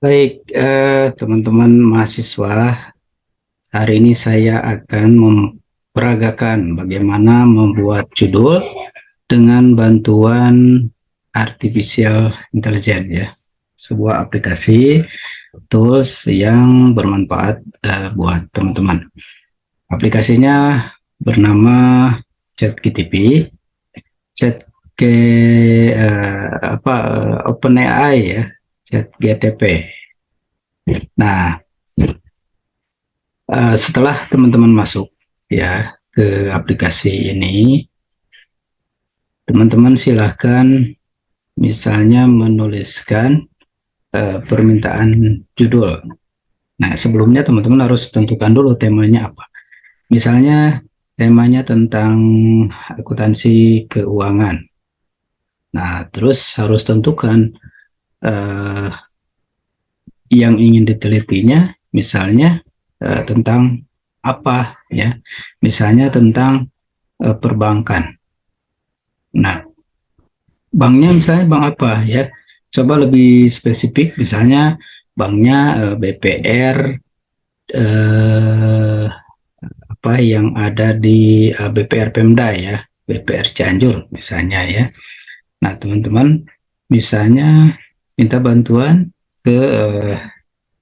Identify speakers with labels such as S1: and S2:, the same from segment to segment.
S1: Baik, teman-teman mahasiswa, hari ini saya akan memperagakan bagaimana membuat judul dengan bantuan artificial intelligence ya. Sebuah aplikasi tools yang bermanfaat buat teman-teman. Aplikasinya bernama ChatGPT, Chat OpenAI ya, ChatGPT. Nah, setelah teman-teman masuk ya ke aplikasi ini, teman-teman silahkan misalnya menuliskan permintaan judul. Nah, sebelumnya teman-teman harus tentukan dulu temanya apa. Misalnya temanya tentang akuntansi keuangan. Nah, terus harus tentukan eh, yang ingin ditelitinya, misalnya tentang apa ya, misalnya tentang perbankan. Nah, banknya misalnya bank apa ya? Coba lebih spesifik, misalnya banknya BPR eh, apa yang ada di BPR Pemda ya, BPR Cianjur misalnya ya. Nah, teman-teman misalnya minta bantuan ke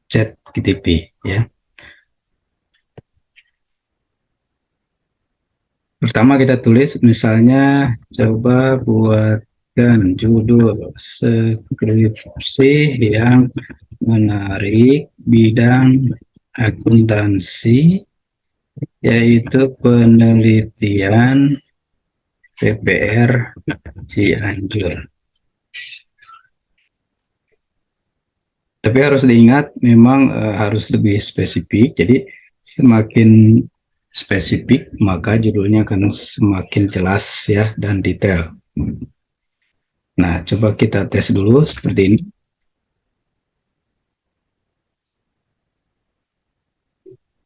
S1: chat GTP ya. Pertama kita tulis misalnya coba buatkan judul skripsi yang menarik bidang akuntansi, yaitu penelitian PPR Cianjur. Tapi harus diingat memang harus lebih spesifik. Jadi semakin spesifik maka judulnya akan semakin jelas ya dan detail. Nah, coba kita tes dulu seperti ini.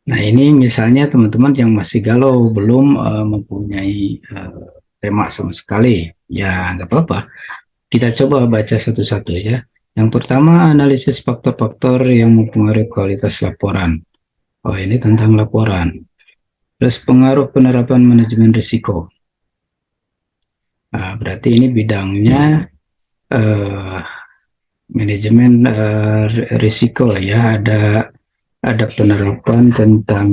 S1: Nah, ini misalnya teman-teman yang masih galau, belum mempunyai tema sama sekali. Ya, nggak apa-apa. Kita coba baca satu-satu ya. Yang pertama, analisis faktor-faktor yang mempengaruhi kualitas laporan. Oh, ini tentang laporan. Terus pengaruh penerapan manajemen risiko. Nah, berarti ini bidangnya eh, manajemen risiko ya. Ada penerapan tentang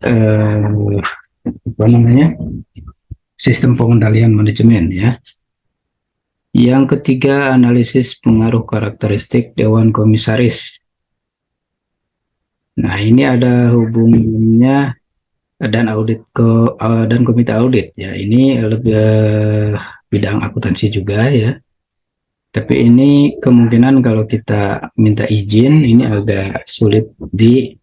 S1: eh, apa namanya, sistem pengendalian manajemen ya. Yang ketiga, analisis pengaruh karakteristik dewan komisaris. Nah, ini ada hubungannya dan komite audit ya. Ini lebih bidang akuntansi juga ya. Tapi ini kemungkinan kalau kita minta izin ini agak sulit di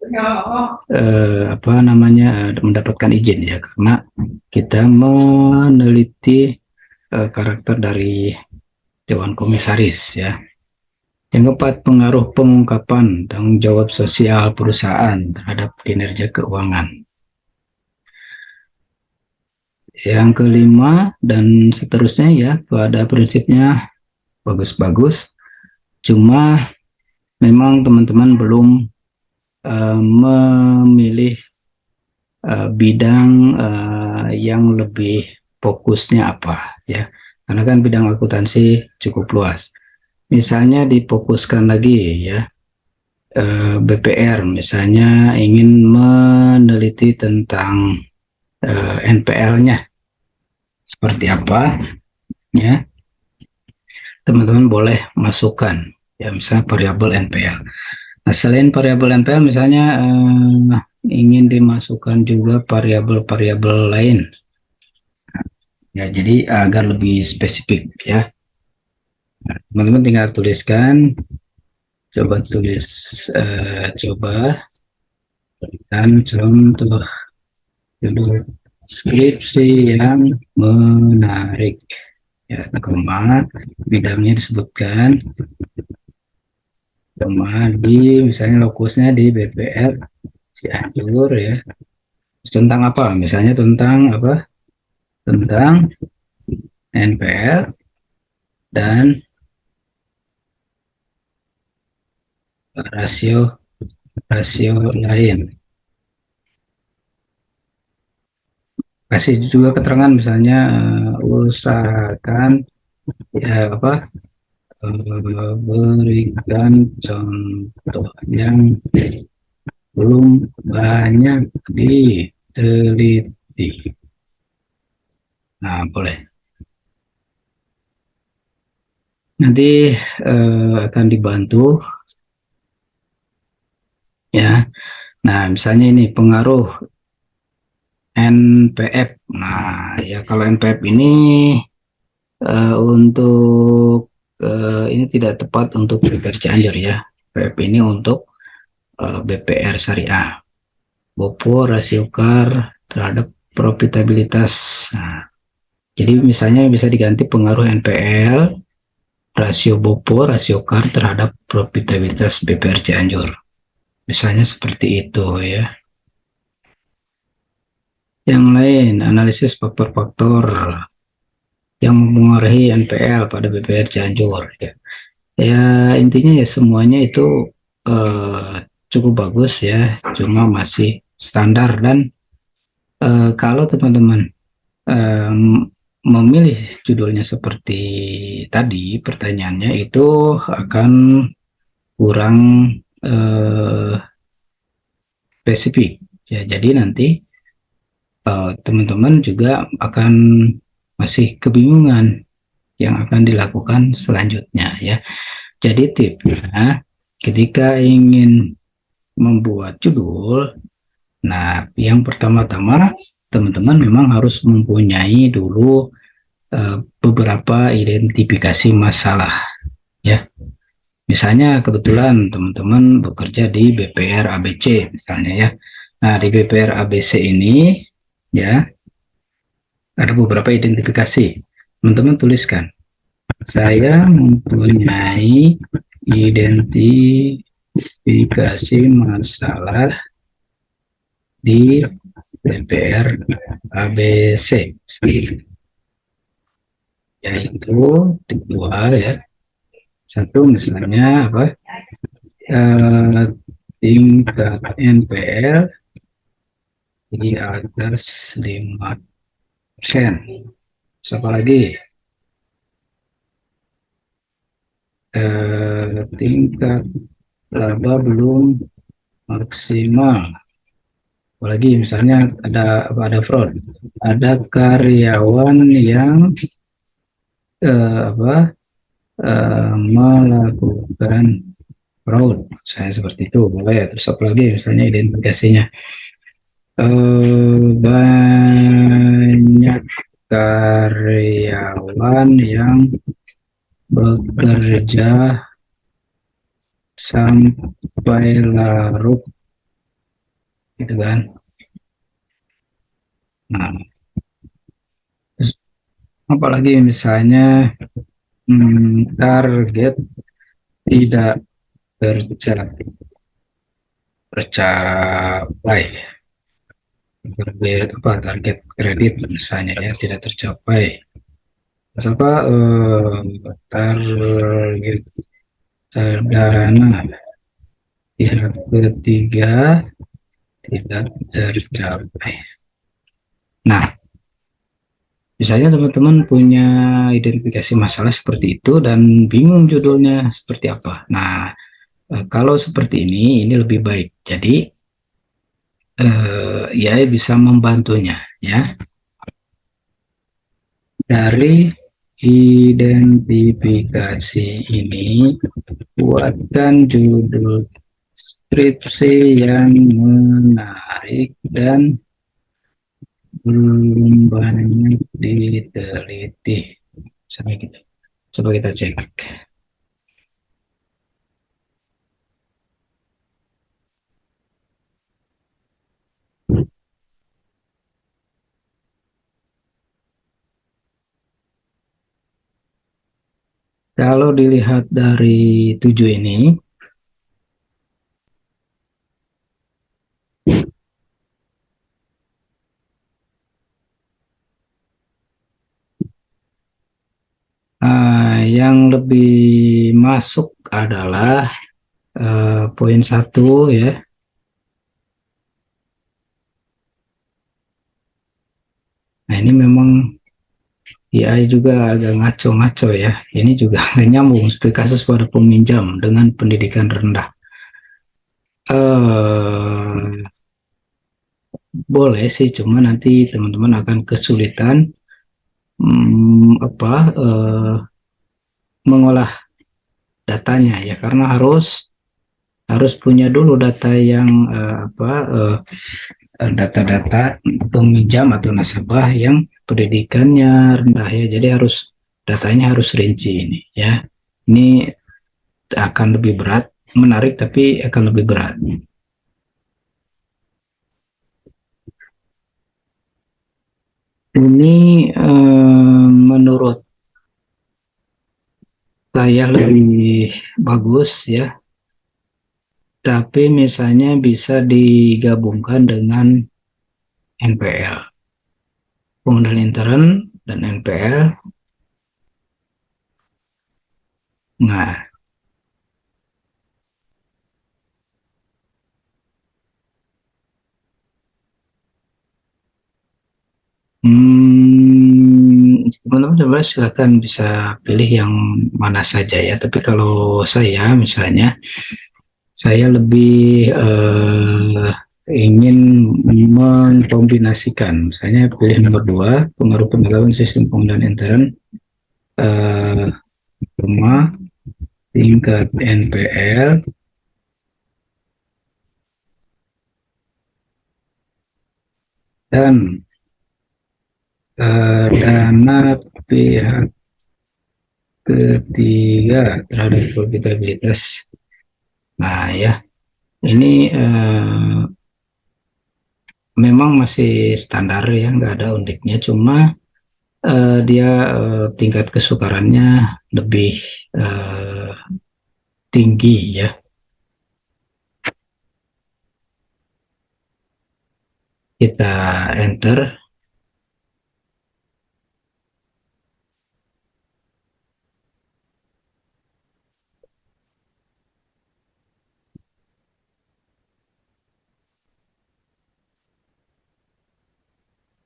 S1: apa namanya, mendapatkan izin ya, karena kita meneliti karakter dari dewan komisaris ya. Yang keempat, pengaruh pengungkapan tanggung jawab sosial perusahaan terhadap kinerja keuangan. Yang kelima dan seterusnya ya, pada prinsipnya bagus-bagus. Cuma memang teman-teman belum memilih bidang yang lebih fokusnya apa ya. Karena kan bidang akuntansi cukup luas. Misalnya difokuskan lagi ya, BPR misalnya ingin meneliti tentang NPL-nya seperti apa ya, teman-teman boleh masukkan ya, misalnya variabel NPL. Nah, selain variabel NPL misalnya ingin dimasukkan juga variabel-variabel lain ya, jadi agar lebih spesifik ya. Nah, teman-teman tinggal tuliskan, coba tulis, coba berikan contoh judul skripsi yang menarik ya, koma, bidangnya disebutkan, koma, di misalnya lokusnya di BPR Cianjur ya. Tentang apa, misalnya tentang apa, tentang NPL dan rasio rasio lain. Kasih juga keterangan misalnya usahakan ya apa berikan contoh yang belum banyak diteliti. Nah, boleh. Nanti akan dibantu ya. Nah, misalnya ini pengaruh NPF. Nah, ya kalau NPF ini untuk ini tidak tepat untuk BPR Cianjur ya. NPF ini untuk BPR Syariah. Bopo rasio CAR terhadap profitabilitas. Nah, jadi misalnya bisa diganti pengaruh NPL, rasio Bopo, rasio CAR terhadap profitabilitas BPR Cianjur. Misalnya seperti itu ya. Yang lain, analisis faktor-faktor yang mempengaruhi NPL pada BPR Cianjur. Ya, ya intinya ya semuanya itu cukup bagus ya, cuma masih standar dan kalau teman-teman memilih judulnya seperti tadi, pertanyaannya itu akan kurang eh, spesifik. Ya, jadi nanti teman-teman juga akan masih kebingungan yang akan dilakukan selanjutnya ya. Jadi tipsnya ketika ingin membuat judul, nah yang pertama-tama teman-teman memang harus mempunyai dulu beberapa identifikasi masalah ya. Misalnya kebetulan teman-teman bekerja di BPR ABC misalnya ya. Nah, di BPR ABC ini ya ada beberapa identifikasi. Teman-teman tuliskan, saya mempunyai identifikasi masalah di BPR ABC, yaitu dua ya. Satu misalnya apa? Eh, tingkat NPL di atas 5%. Siapa lagi? Tingkat laba belum maksimal. Apalagi misalnya ada fraud, ada karyawan yang apa melakukan fraud, saya seperti itu boleh. Terus apa lagi misalnya identifikasinya banyak karyawan yang bekerja sampai larut gitu kan. Nah, terus apalagi misalnya target tidak tercapai, tercapai target apa target kredit misalnya ya tidak tercapai. Terus apa target dana pihak ketiga tidak tercapai. Nah, misalnya teman-teman punya identifikasi masalah seperti itu dan bingung judulnya seperti apa. Nah, kalau seperti ini lebih baik. Jadi ya bisa membantunya ya. Dari identifikasi ini buatkan judul skripsi yang menarik dan belum banyak diteliti. Sampai gitu. Coba kita cek. Kalau dilihat dari 7 ini, yang lebih masuk adalah poin satu ya. Nah, ini memang AI juga agak ngaco-ngaco ya. Ini juga nggak nyambung seperti kasus pada peminjam dengan pendidikan rendah. Eh, boleh sih, cuma nanti teman-teman akan kesulitan mengolah datanya ya, karena harus harus punya dulu data yang data-data peminjam atau nasabah yang pendidikannya rendah ya. Jadi harus datanya harus rinci ini ya. Ini akan lebih berat, menarik tapi akan lebih berat. Ini menurut saya lebih bagus ya, tapi misalnya bisa digabungkan dengan NPL, pengendalian intern dan NPL. Nah, teman-teman coba silakan bisa pilih yang mana saja ya. Tapi kalau saya misalnya, saya lebih ingin mengkombinasikan. Misalnya pilih nomor 2, pengaruh pendalaman sistem pengendalian intern, eh, rumah, tingkat NPL, dan dana pihak ketiga terhadap profitabilitas. Nah ya, ini memang masih standar ya, nggak ada uniknya, cuma dia tingkat kesukarannya lebih eh, tinggi ya. Kita enter.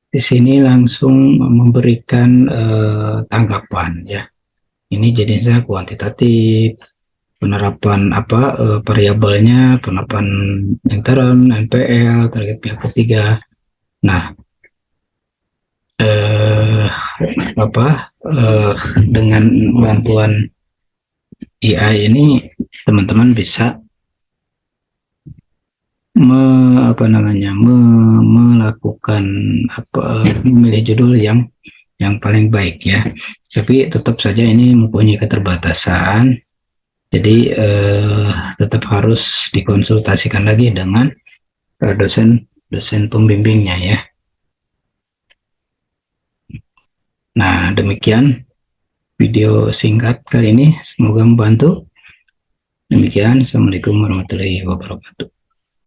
S1: Di sini langsung memberikan tanggapan ya. Ini jadinya kuantitatif, penerapan variabelnya, penerapan intern, NPL, target pihak ketiga. Nah, eh, apa dengan bantuan AI ini teman-teman bisa melakukan memilih judul yang paling baik ya. Tapi tetap saja ini mempunyai keterbatasan. Jadi tetap harus dikonsultasikan lagi dengan dosen dosen pembimbingnya ya. Nah, demikian video singkat kali ini. Semoga membantu. Demikian, Assalamualaikum warahmatullahi wabarakatuh.